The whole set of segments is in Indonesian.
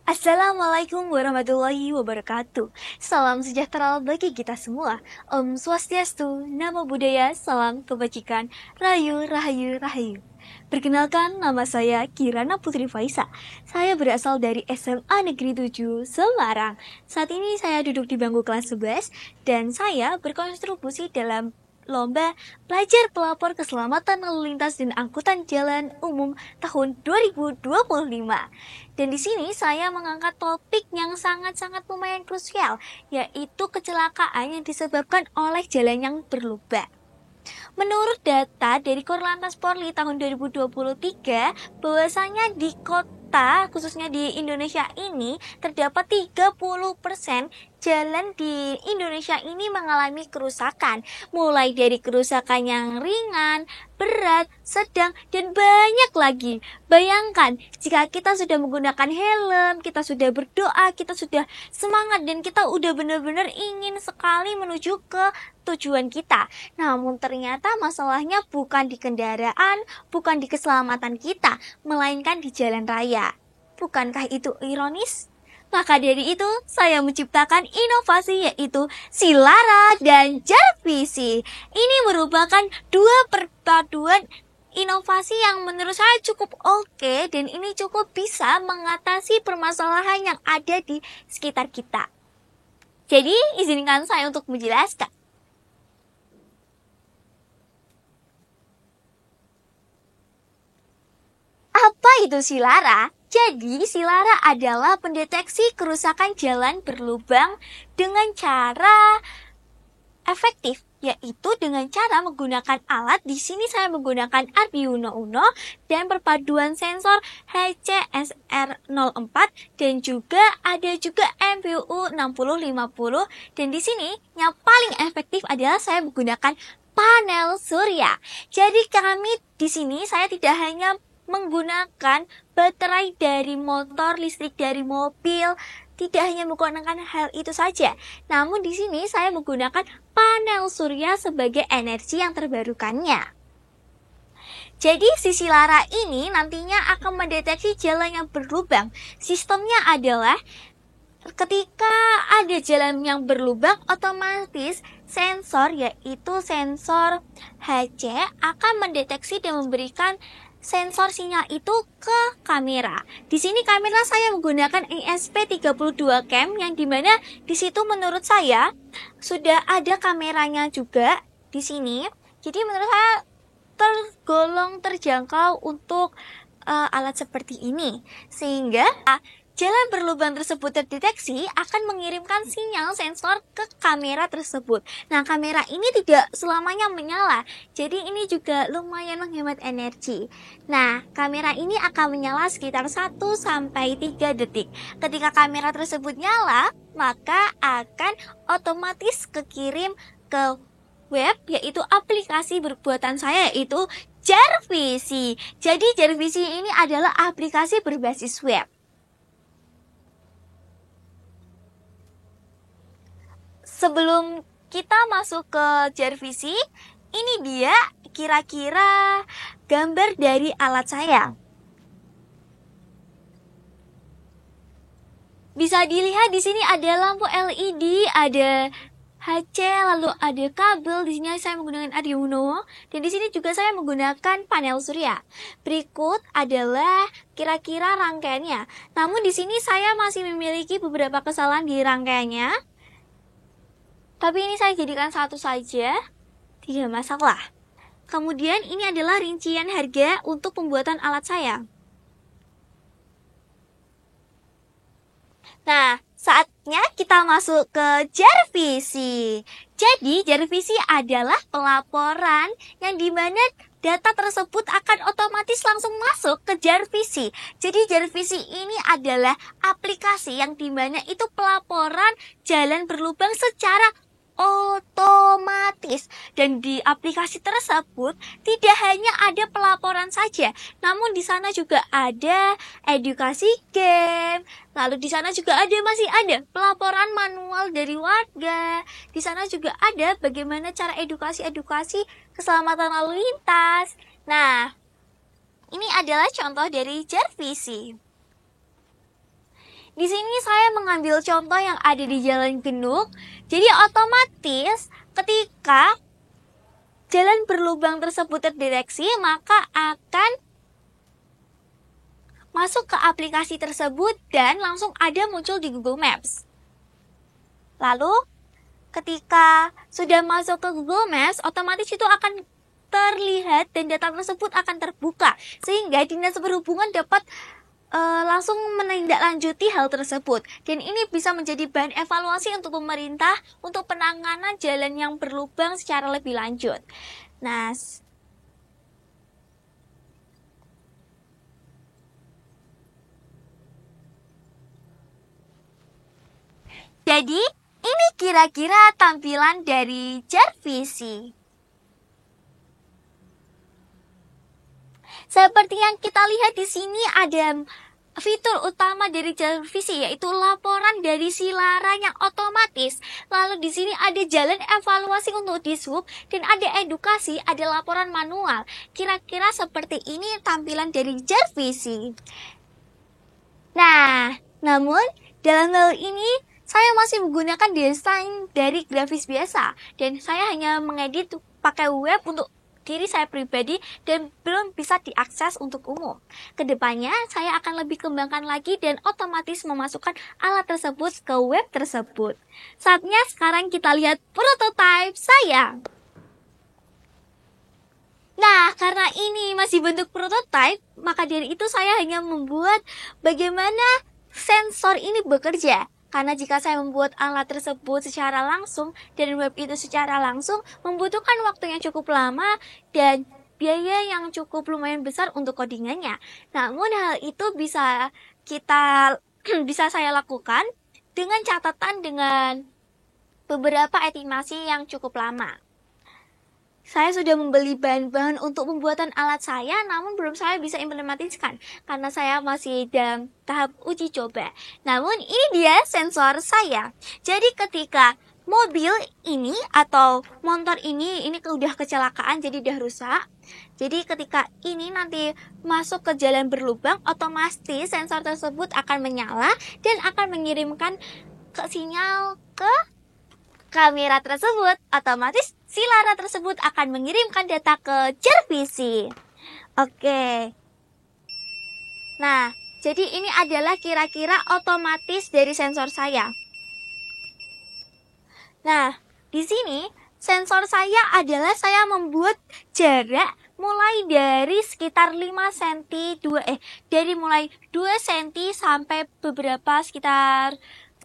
Assalamualaikum warahmatullahi wabarakatuh. Salam sejahtera bagi kita semua. Om Swastiastu, Namo Buddhaya, salam kebajikan, Rahayu, Rahayu, Rahayu. Perkenalkan, nama saya Kirana Putri Faisa. Saya berasal dari SMA Negeri 7 Semarang. Saat ini saya duduk di bangku kelas 11 dan saya berkontribusi dalam Lomba Pelajar Pelapor Keselamatan Lalu Lintas dan Angkutan Jalan Umum tahun 2025. Dan di sini saya mengangkat topik yang sangat-sangat lumayan krusial, yaitu kecelakaan yang disebabkan oleh jalan yang berlubang. Menurut data dari Korlantas Polri tahun 2023, bahwasanya di kota, khususnya di Indonesia ini, terdapat 30% jalan di Indonesia ini mengalami kerusakan. Mulai dari kerusakan yang ringan, berat, sedang, dan banyak lagi. Bayangkan, jika kita sudah menggunakan helm, kita sudah berdoa, kita sudah semangat, dan kita udah benar-benar ingin sekali menuju ke tujuan kita. Namun ternyata masalahnya bukan di kendaraan, bukan di keselamatan kita, melainkan di jalan raya. Bukankah itu ironis? Maka dari itu, saya menciptakan inovasi yaitu Silara dan Jarvisi. Ini merupakan dua perpaduan inovasi yang menurut saya cukup oke, dan ini cukup bisa mengatasi permasalahan yang ada di sekitar kita. Jadi, izinkan saya untuk menjelaskan. Apa itu Silara? Jadi, Silara adalah pendeteksi kerusakan jalan berlubang dengan cara efektif, yaitu dengan cara menggunakan alat. Di sini saya menggunakan Arduino Uno dan perpaduan sensor HCSR04 dan juga ada juga MPU 6050. Dan di sini yang paling efektif adalah saya menggunakan panel surya. Jadi kami di sini saya tidak hanya menggunakan baterai dari motor, listrik dari mobil, tidak hanya menggunakan hal itu saja. Namun di sini saya menggunakan panel surya sebagai energi yang terbarukannya. Jadi si Silara ini nantinya akan mendeteksi jalan yang berlubang. Sistemnya adalah ketika ada jalan yang berlubang, otomatis sensor yaitu sensor HC akan mendeteksi dan memberikan sensor sinyal itu ke kamera. Di sini kamera saya menggunakan ESP32 cam yang dimana di situ menurut saya sudah ada kameranya juga di sini. Jadi menurut saya tergolong terjangkau untuk alat seperti ini, sehingga jalan berlubang tersebut terdeteksi akan mengirimkan sinyal sensor ke kamera tersebut. Nah, kamera ini tidak selamanya menyala, jadi ini juga lumayan menghemat energi. Nah, kamera ini akan menyala sekitar 1-3 detik. Ketika kamera tersebut nyala, maka akan otomatis kekirim ke web, yaitu aplikasi berbuatan saya, yaitu Jarvisi. Jadi Jarvisi ini adalah aplikasi berbasis web. Sebelum kita masuk ke Jarvisi, ini dia kira-kira gambar dari alat saya. Bisa dilihat di sini ada lampu LED, ada HC, lalu ada kabel. Di sini saya menggunakan Arduino dan di sini juga saya menggunakan panel surya. Berikut adalah kira-kira rangkaiannya. Namun di sini saya masih memiliki beberapa kesalahan di rangkaiannya. Tapi ini saya jadikan satu saja, tidak masalah. Kemudian ini adalah rincian harga untuk pembuatan alat saya. Nah, saatnya kita masuk ke Jarvisi. Jadi, Jarvisi adalah pelaporan yang dimana data tersebut akan otomatis langsung masuk ke Jarvisi. Jadi, Jarvisi ini adalah aplikasi yang dimana itu pelaporan jalan berlubang secara otomatis, dan di aplikasi tersebut tidak hanya ada pelaporan saja, namun di sana juga ada edukasi game, lalu di sana juga masih ada pelaporan manual dari warga. Di sana juga ada bagaimana cara edukasi keselamatan lalu lintas. Nah, ini adalah contoh dari Jarvisi. Di sini saya mengambil contoh yang ada di Jalan Genuk. Jadi otomatis ketika jalan berlubang tersebut terdeteksi, maka akan masuk ke aplikasi tersebut dan langsung ada muncul di Google Maps. Lalu ketika sudah masuk ke Google Maps, otomatis itu akan terlihat dan data tersebut akan terbuka, sehingga Dinas Perhubungan dapat langsung menindaklanjuti hal tersebut. Dan ini bisa menjadi bahan evaluasi untuk pemerintah untuk penanganan jalan yang berlubang secara lebih lanjut. Nah, jadi ini kira-kira tampilan dari Jarvisi. Seperti yang kita lihat di sini ada fitur utama dari Jarvisi, yaitu laporan dari Silara yang otomatis. Lalu di sini ada jalan evaluasi untuk dishub dan ada edukasi, ada laporan manual. Kira-kira seperti ini tampilan dari Jarvisi. Nah, namun dalam hal ini saya masih menggunakan desain dari grafis biasa dan saya hanya mengedit pakai web untuk diri saya pribadi dan belum bisa diakses untuk umum. Kedepannya saya akan lebih kembangkan lagi dan otomatis memasukkan alat tersebut ke web tersebut. Saatnya sekarang kita lihat prototipe saya. Nah, karena ini masih bentuk prototipe, maka dari itu saya hanya membuat bagaimana sensor ini bekerja. Karena jika saya membuat alat tersebut secara langsung dan web itu secara langsung membutuhkan waktu yang cukup lama dan biaya yang cukup lumayan besar untuk codingannya. Namun hal itu bisa saya lakukan dengan catatan dengan beberapa estimasi yang cukup lama. Saya sudah membeli bahan-bahan untuk pembuatan alat saya, namun belum saya bisa implementasikan karena saya masih dalam tahap uji coba. Namun ini dia sensor saya. Jadi ketika mobil ini atau motor ini udah kecelakaan, jadi udah rusak. Jadi ketika ini nanti masuk ke jalan berlubang, otomatis sensor tersebut akan menyala dan akan mengirimkan sinyal ke kamera tersebut. Otomatis Silara tersebut akan mengirimkan data ke Jarvisi. Oke. Nah, jadi ini adalah kira-kira otomatis dari sensor saya. Nah, di sini sensor saya adalah saya membuat jarak mulai dari sekitar 5 cm dari mulai 2 cm sampai beberapa sekitar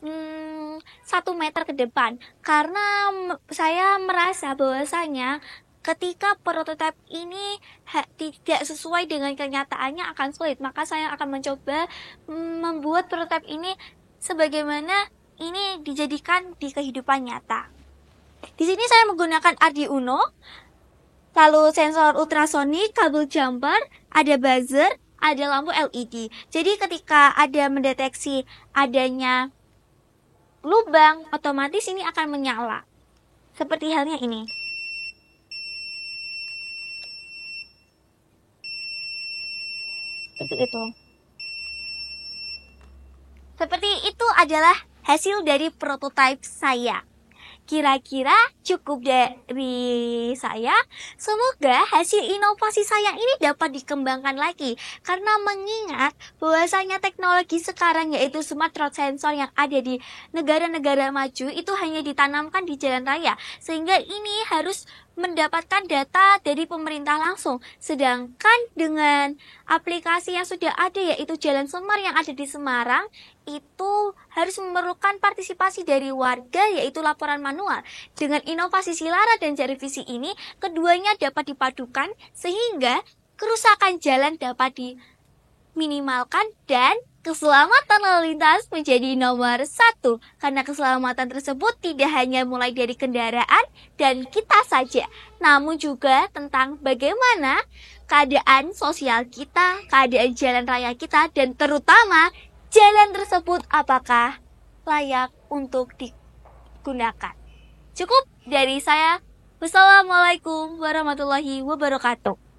1 meter ke depan, karena saya merasa bahwasanya ketika prototipe ini tidak sesuai dengan kenyataannya akan sulit, maka saya akan mencoba membuat prototipe ini sebagaimana ini dijadikan di kehidupan nyata. Di sini saya menggunakan Arduino, lalu sensor ultrasonik, kabel jumper, ada buzzer, ada lampu LED. Jadi ketika ada mendeteksi adanya lubang, otomatis ini akan menyala. Seperti halnya ini. Seperti itu adalah hasil dari prototipe saya. Kira-kira cukup dari saya. Semoga hasil inovasi saya ini dapat dikembangkan lagi. Karena mengingat bahwasanya teknologi sekarang yaitu smart road sensor yang ada di negara-negara maju itu hanya ditanamkan di jalan raya. Sehingga ini harus mendapatkan data dari pemerintah langsung. Sedangkan dengan aplikasi yang sudah ada yaitu Jalan Semar yang ada di Semarang, itu harus memerlukan partisipasi dari warga yaitu laporan manual. Dengan inovasi Silara dan Jarvisi ini, keduanya dapat dipadukan sehingga kerusakan jalan dapat diminimalkan dan keselamatan lalu lintas menjadi nomor 1. Karena keselamatan tersebut tidak hanya mulai dari kendaraan dan kita saja, namun juga tentang bagaimana keadaan sosial kita, keadaan jalan raya kita, dan terutama jalan tersebut apakah layak untuk digunakan. Cukup dari saya. Wassalamualaikum warahmatullahi wabarakatuh.